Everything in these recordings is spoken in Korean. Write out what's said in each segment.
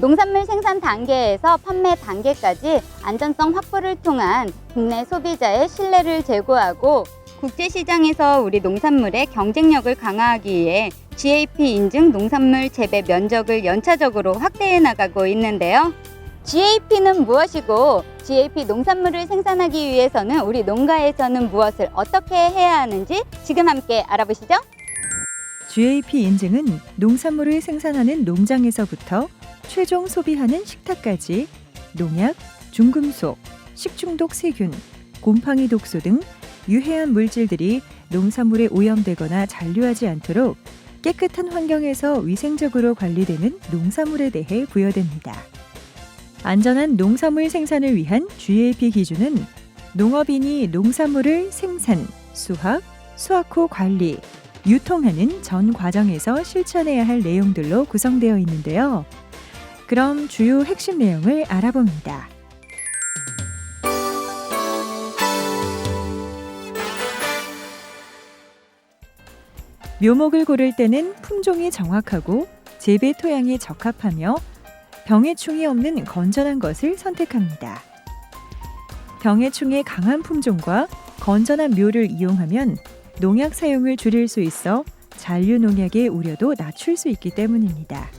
농산물 생산 단계에서 판매 단계까지 안전성 확보를 통한 국내 소비자의 신뢰를 제고하고 국제시장에서 우리 농산물의 경쟁력을 강화하기 위해 GAP 인증 농산물 재배 면적을 연차적으로 확대해 나가고 있는데요. GAP는 무엇이고 GAP 농산물을 생산하기 위해서는 우리 농가에서는 무엇을 어떻게 해야 하는지 지금 함께 알아보시죠. GAP 인증은 농산물을 생산하는 농장에서부터 최종 소비하는 식탁까지 농약, 중금속, 식중독 세균, 곰팡이 독소 등 유해한 물질들이 농산물에 오염되거나 잔류하지 않도록 깨끗한 환경에서 위생적으로 관리되는 농산물에 대해 부여됩니다. 안전한 농산물 생산을 위한 GAP 기준은 농업인이 농산물을 생산, 수확, 수확 후 관리, 유통하는 전 과정에서 실천해야 할 내용들로 구성되어 있는데요. 그럼 주요 핵심 내용을 알아봅니다. 묘목을 고를 때는 품종이 정확하고 재배 토양에 적합하며 병해충이 없는 건전한 것을 선택합니다. 병해충의 강한 품종과 건전한 묘를 이용하면 농약 사용을 줄일 수 있어 잔류 농약의 우려도 낮출 수 있기 때문입니다.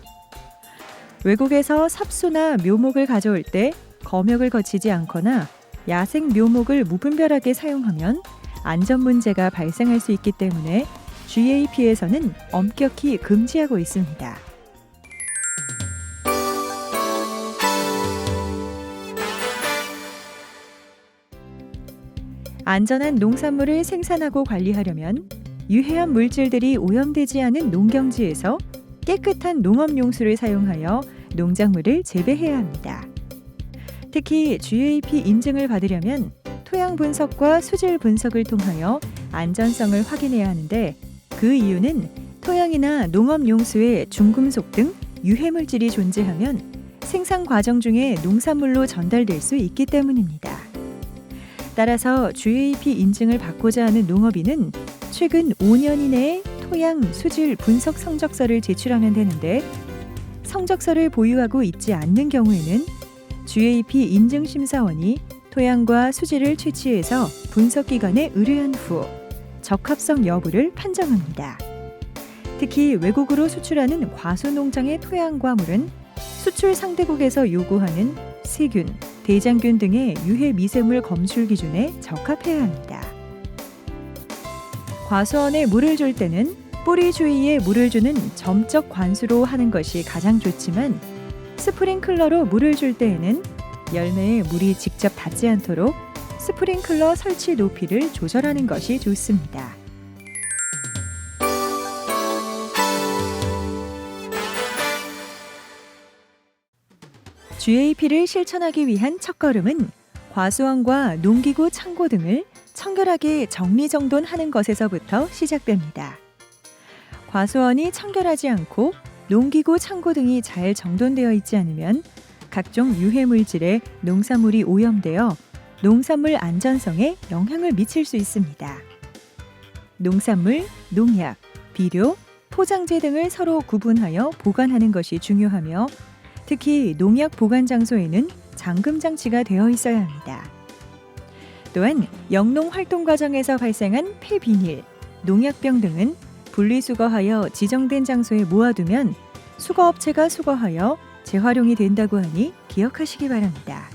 외국에서 삽수나 묘목을 가져올 때 검역을 거치지 않거나 야생 묘목을 무분별하게 사용하면 안전 문제가 발생할 수 있기 때문에 GAP에서는 엄격히 금지하고 있습니다. 안전한 농산물을 생산하고 관리하려면 유해한 물질들이 오염되지 않은 농경지에서 깨끗한 농업용수를 사용하여 농작물을 재배해야 합니다. 특히 GAP 인증을 받으려면 토양 분석과 수질 분석을 통하여 안전성을 확인해야 하는데 그 이유는 토양이나 농업용수에 중금속 등 유해물질이 존재하면 생산 과정 중에 농산물로 전달될 수 있기 때문입니다. 따라서 GAP 인증을 받고자 하는 농업인은 최근 5년 이내에 토양 수질 분석 성적서를 제출하면 되는데 성적서를 보유하고 있지 않는 경우에는 GAP 인증심사원이 토양과 수질을 채취해서 분석기관에 의뢰한 후 적합성 여부를 판정합니다. 특히 외국으로 수출하는 과수농장의 토양과 물은 수출 상대국에서 요구하는 세균, 대장균 등의 유해 미생물 검출 기준에 적합해야 합니다. 과수원에 물을 줄 때는 뿌리 주위에 물을 주는 점적 관수로 하는 것이 가장 좋지만 스프링클러로 물을 줄 때에는 열매에 물이 직접 닿지 않도록 스프링클러 설치 높이를 조절하는 것이 좋습니다. GAP를 실천하기 위한 첫걸음은 과수원과 농기구 창고 등을 청결하게 정리정돈하는 것에서부터 시작됩니다. 과수원이 청결하지 않고 농기구 창고 등이 잘 정돈되어 있지 않으면 각종 유해물질에 농산물이 오염되어 농산물 안전성에 영향을 미칠 수 있습니다. 농산물, 농약, 비료, 포장재 등을 서로 구분하여 보관하는 것이 중요하며 특히 농약 보관 장소에는 잠금 장치가 되어 있어야 합니다. 또한 영농 활동 과정에서 발생한 폐비닐, 농약병 등은 분리수거하여 지정된 장소에 모아두면 수거업체가 수거하여 재활용이 된다고 하니 기억하시기 바랍니다.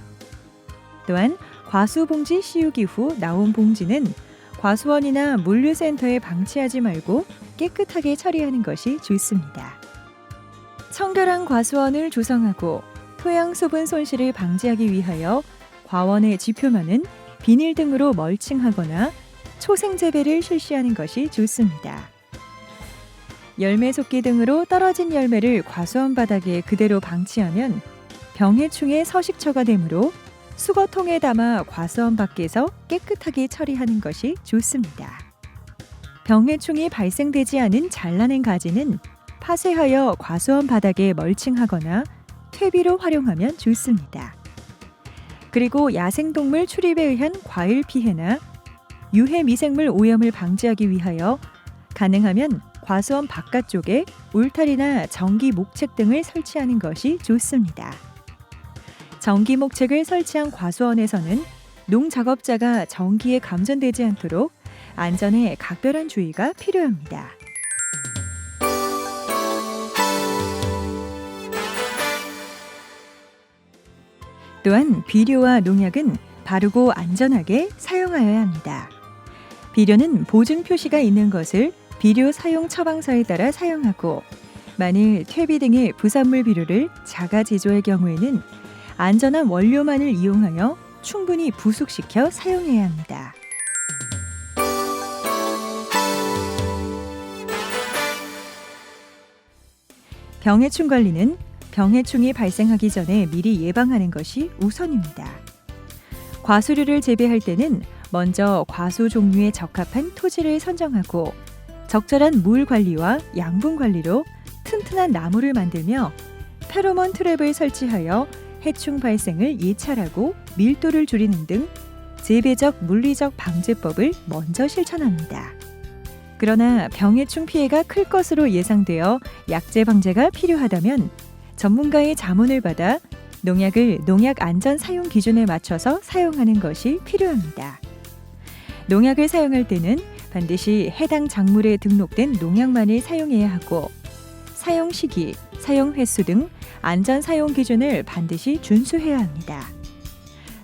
또한 과수봉지 씌우기 후 나온 봉지는 과수원이나 물류센터에 방치하지 말고 깨끗하게 처리하는 것이 좋습니다. 청결한 과수원을 조성하고 토양 수분 손실을 방지하기 위하여 과원의 지표면은 비닐 등으로 멀칭하거나 초생 재배를 실시하는 것이 좋습니다. 열매 속기 등으로 떨어진 열매를 과수원 바닥에 그대로 방치하면 병해충의 서식처가 되므로 수거통에 담아 과수원 밖에서 깨끗하게 처리하는 것이 좋습니다. 병해충이 발생되지 않은 잘라낸 가지는 파쇄하여 과수원 바닥에 멀칭하거나 퇴비로 활용하면 좋습니다. 그리고 야생동물 출입에 의한 과일 피해나 유해 미생물 오염을 방지하기 위하여 가능하면 과수원 바깥쪽에 울타리나 전기 목책 등을 설치하는 것이 좋습니다. 전기 목책을 설치한 과수원에서는 농작업자가 전기에 감전되지 않도록 안전에 각별한 주의가 필요합니다. 또한 비료와 농약은 바르고 안전하게 사용하여야 합니다. 비료는 보증 표시가 있는 것을 비료 사용 처방서에 따라 사용하고, 만일 퇴비 등의 부산물 비료를 자가 제조할 경우에는 안전한 원료만을 이용하여 충분히 부숙시켜 사용해야 합니다. 병해충 관리는 병해충이 발생하기 전에 미리 예방하는 것이 우선입니다. 과수류를 재배할 때는 먼저 과수 종류에 적합한 토지를 선정하고 적절한 물 관리와 양분 관리로 튼튼한 나무를 만들며 페로몬 트랩을 설치하여 해충 발생을 예찰하고 밀도를 줄이는 등 재배적 물리적 방제법을 먼저 실천합니다. 그러나 병해충 피해가 클 것으로 예상되어 약제 방제가 필요하다면 전문가의 자문을 받아 농약을 농약 안전 사용 기준에 맞춰서 사용하는 것이 필요합니다. 농약을 사용할 때는 반드시 해당 작물에 등록된 농약만을 사용해야 하고, 사용 시기, 사용 횟수 등 안전 사용 기준을 반드시 준수해야 합니다.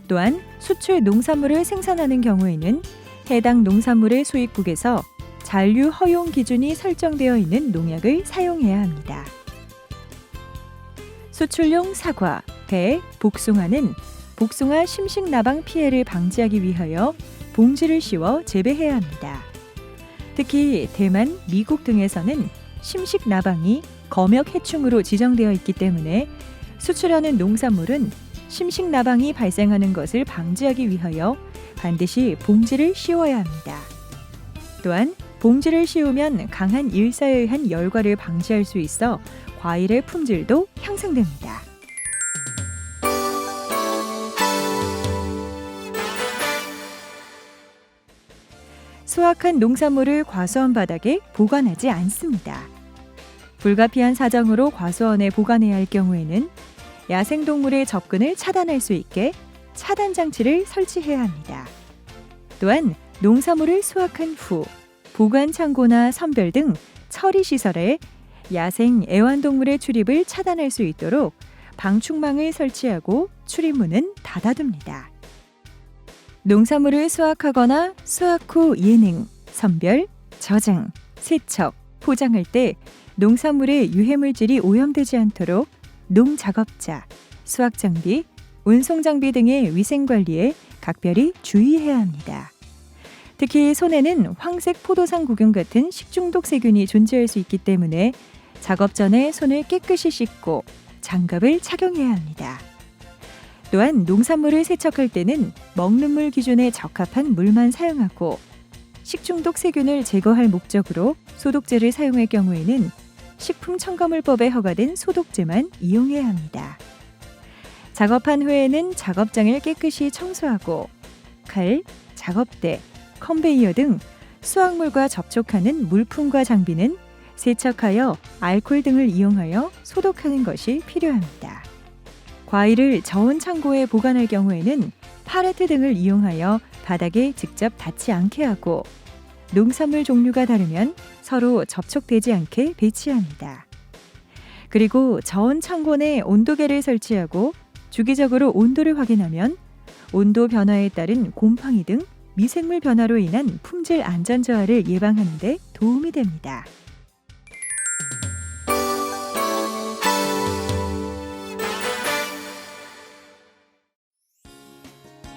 또한 수출 농산물을 생산하는 경우에는 해당 농산물의 수입국에서 잔류 허용 기준이 설정되어 있는 농약을 사용해야 합니다. 수출용 사과, 배, 복숭아는 복숭아 심식나방 피해를 방지하기 위하여 봉지를 씌워 재배해야 합니다. 특히 대만, 미국 등에서는 심식나방이 검역 해충으로 지정되어 있기 때문에 수출하는 농산물은 심식나방이 발생하는 것을 방지하기 위하여 반드시 봉지를 씌워야 합니다. 또한 봉지를 씌우면 강한 일사에 의한 열과를 방지할 수 있어 과일의 품질도 향상됩니다. 수확한 농산물을 과수원 바닥에 보관하지 않습니다. 불가피한 사정으로 과수원에 보관해야 할 경우에는 야생동물의 접근을 차단할 수 있게 차단 장치를 설치해야 합니다. 또한 농산물을 수확한 후 보관 창고나 선별 등 처리 시설에 야생 애완동물의 출입을 차단할 수 있도록 방충망을 설치하고 출입문은 닫아둡니다. 농산물을 수확하거나 수확 후 예능, 선별, 저장, 세척, 포장할 때 농산물의 유해물질이 오염되지 않도록 농작업자, 수확장비, 운송장비 등의 위생관리에 각별히 주의해야 합니다. 특히 손에는 황색 포도상구균 같은 식중독 세균이 존재할 수 있기 때문에 작업 전에 손을 깨끗이 씻고 장갑을 착용해야 합니다. 또한 농산물을 세척할 때는 먹는 물 기준에 적합한 물만 사용하고, 식중독 세균을 제거할 목적으로 소독제를 사용할 경우에는 식품첨가물법에 허가된 소독제만 이용해야 합니다. 작업한 후에는 작업장을 깨끗이 청소하고 칼, 작업대, 컨베이어 등 수확물과 접촉하는 물품과 장비는 세척하여 알코올 등을 이용하여 소독하는 것이 필요합니다. 과일을 저온 창고에 보관할 경우에는 팔레트 등을 이용하여 바닥에 직접 닿지 않게 하고, 농산물 종류가 다르면 서로 접촉되지 않게 배치합니다. 그리고 저온 창고 내 온도계를 설치하고 주기적으로 온도를 확인하면 온도 변화에 따른 곰팡이 등 미생물 변화로 인한 품질 안전 저하를 예방하는 데 도움이 됩니다.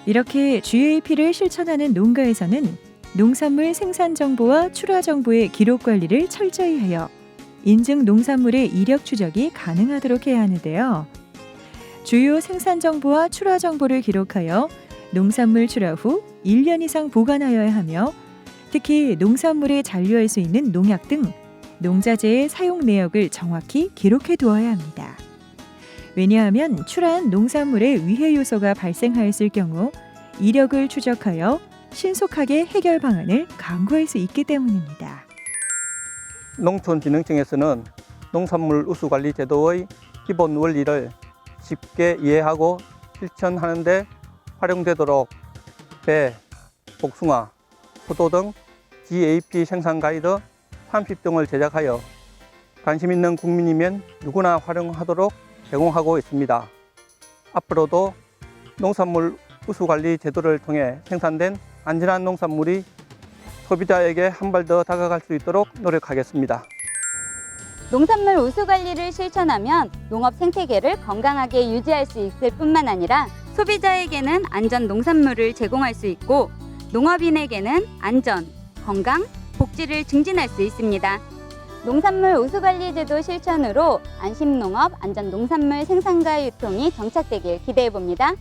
이렇게 GAP를 실천하는 농가에서는 농산물 생산 정보와 출하 정보의 기록 관리를 철저히 하여 인증 농산물의 이력 추적이 가능하도록 해야 하는데요. 주요 생산 정보와 출하 정보를 기록하여 농산물 출하 후 1년 이상 보관하여야 하며, 특히 농산물에 잔류할 수 있는 농약 등 농자재의 사용 내역을 정확히 기록해 두어야 합니다. 왜냐하면 출하한 농산물에 위해 요소가 발생하였을 경우 이력을 추적하여 신속하게 해결 방안을 강구할 수 있기 때문입니다. 농촌진흥청에서는 농산물 우수관리 제도의 기본 원리를 쉽게 이해하고 실천하는 데 활용되도록 배, 복숭아, 포도 등 GAP 생산 가이드 30종을 제작하여 관심 있는 국민이면 누구나 활용하도록 제공하고 있습니다. 앞으로도 농산물 우수관리 제도를 통해 생산된 안전한 농산물이 소비자에게 한 발 더 다가갈 수 있도록 노력하겠습니다. 농산물 우수 관리를 실천하면 농업 생태계를 건강하게 유지할 수 있을 뿐만 아니라 소비자에게는 안전 농산물을 제공할 수 있고 농업인에게는 안전, 건강, 복지를 증진할 수 있습니다. 농산물 우수 관리 제도 실천으로 안심농업, 안전 농산물 생산과 유통이 정착되길 기대해 봅니다.